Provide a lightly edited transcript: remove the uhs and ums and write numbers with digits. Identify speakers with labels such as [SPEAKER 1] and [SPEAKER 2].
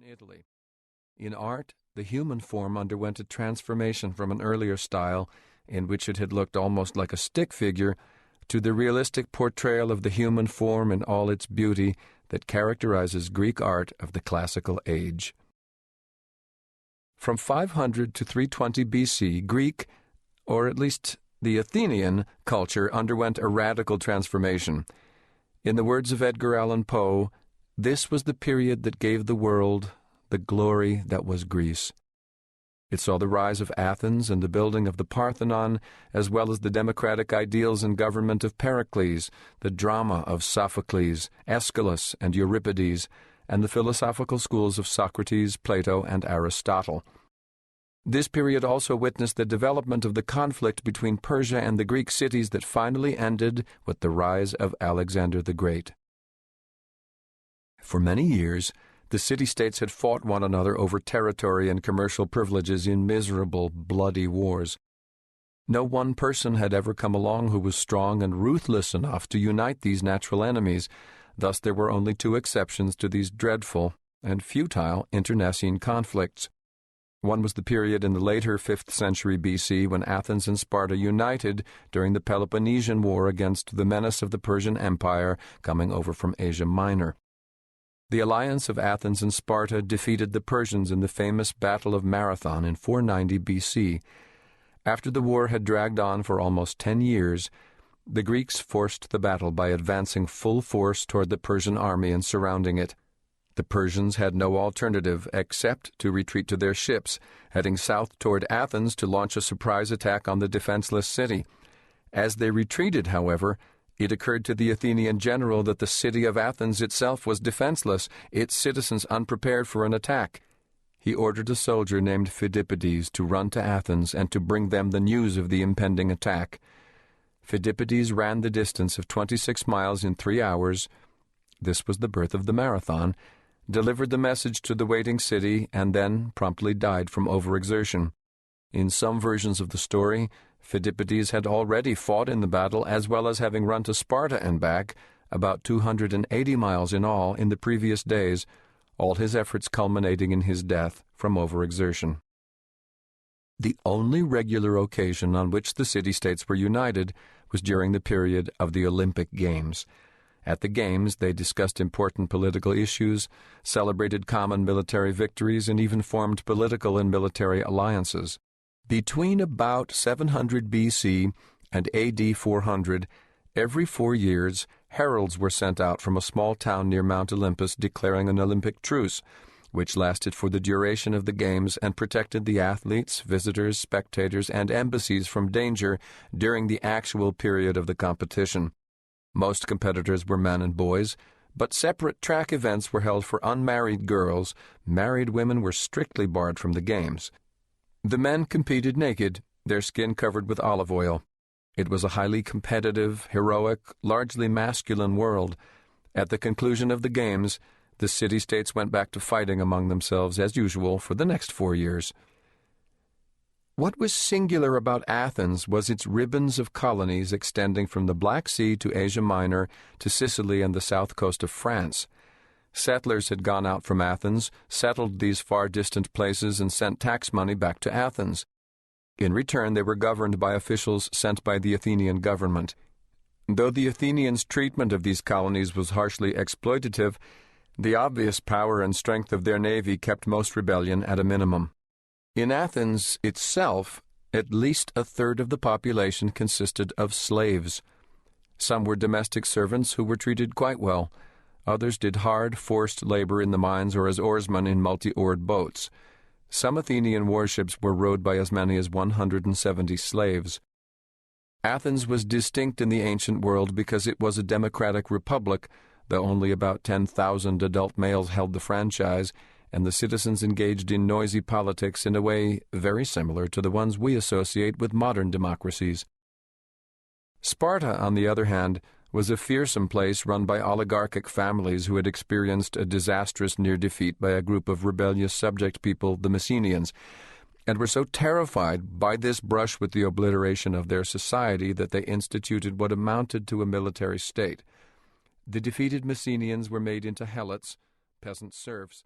[SPEAKER 1] Italy. In art, the human form underwent a transformation from an earlier style, in which it had looked almost like a stick figure, to the realistic portrayal of the human form in all its beauty that characterizes Greek art of the classical age. From 500 to 320 BC, Greek, or at least the Athenian, culture underwent a radical transformation. In the words of Edgar Allan Poe, this was the period that gave the world the glory that was Greece. It saw the rise of Athens and the building of the Parthenon, as well as the democratic ideals and government of Pericles, the drama of Sophocles, Aeschylus, and Euripides, and the philosophical schools of Socrates, Plato, and Aristotle. This period also witnessed the development of the conflict between Persia and the Greek cities that finally ended with the rise of Alexander the Great. For many years, the city-states had fought one another over territory and commercial privileges in miserable, bloody wars. No one person had ever come along who was strong and ruthless enough to unite these natural enemies. Thus there were only two exceptions to these dreadful and futile internecine conflicts. One was the period in the later 5th century BC when Athens and Sparta united during the Peloponnesian War against the menace of the Persian Empire coming over from Asia Minor. The alliance of Athens and Sparta defeated the Persians in the famous Battle of Marathon in 490 BC. After the war had dragged on for almost 10 years, the Greeks forced the battle by advancing full force toward the Persian army and surrounding it. The Persians had no alternative except to retreat to their ships, heading south toward Athens to launch a surprise attack on the defenseless city. As they retreated, however, it occurred to the Athenian general that the city of Athens itself was defenseless, its citizens unprepared for an attack. He ordered a soldier named Phidippides to run to Athens and to bring them the news of the impending attack. Phidippides ran the distance of 26 miles in 3 hours. This was the birth of the marathon, delivered the message to the waiting city, and then promptly died from overexertion. In some versions of the story, Phidippides had already fought in the battle as well as having run to Sparta and back, about 280 miles in all in the previous days, all his efforts culminating in his death from overexertion. The only regular occasion on which the city-states were united was during the period of the Olympic Games. At the Games, they discussed important political issues, celebrated common military victories, and even formed political and military alliances. Between about 700 BC and AD 400, every 4 years, heralds were sent out from a small town near Mount Olympus declaring an Olympic truce, which lasted for the duration of the Games and protected the athletes, visitors, spectators, and embassies from danger during the actual period of the competition. Most competitors were men and boys, but separate track events were held for unmarried girls. Married women were strictly barred from the Games. The men competed naked, their skin covered with olive oil. It was a highly competitive, heroic, largely masculine world. At the conclusion of the Games, the city-states went back to fighting among themselves as usual for the next 4 years. What was singular about Athens was its ribbons of colonies extending from the Black Sea to Asia Minor to Sicily and the south coast of France. Settlers had gone out from Athens, settled these far-distant places, and sent tax money back to Athens. In return, they were governed by officials sent by the Athenian government. Though the Athenians' treatment of these colonies was harshly exploitative, the obvious power and strength of their navy kept most rebellion at a minimum. In Athens itself, at least a third of the population consisted of slaves. Some were domestic servants who were treated quite well. Others did hard, forced labor in the mines or as oarsmen in multi-oared boats. Some Athenian warships were rowed by as many as 170 slaves. Athens was distinct in the ancient world because it was a democratic republic, though only about 10,000 adult males held the franchise, and the citizens engaged in noisy politics in a way very similar to the ones we associate with modern democracies. Sparta, on the other hand, was a fearsome place run by oligarchic families who had experienced a disastrous near defeat by a group of rebellious subject people, the Messenians, and were so terrified by this brush with the obliteration of their society that they instituted what amounted to a military state. The defeated Messenians were made into helots, peasant serfs,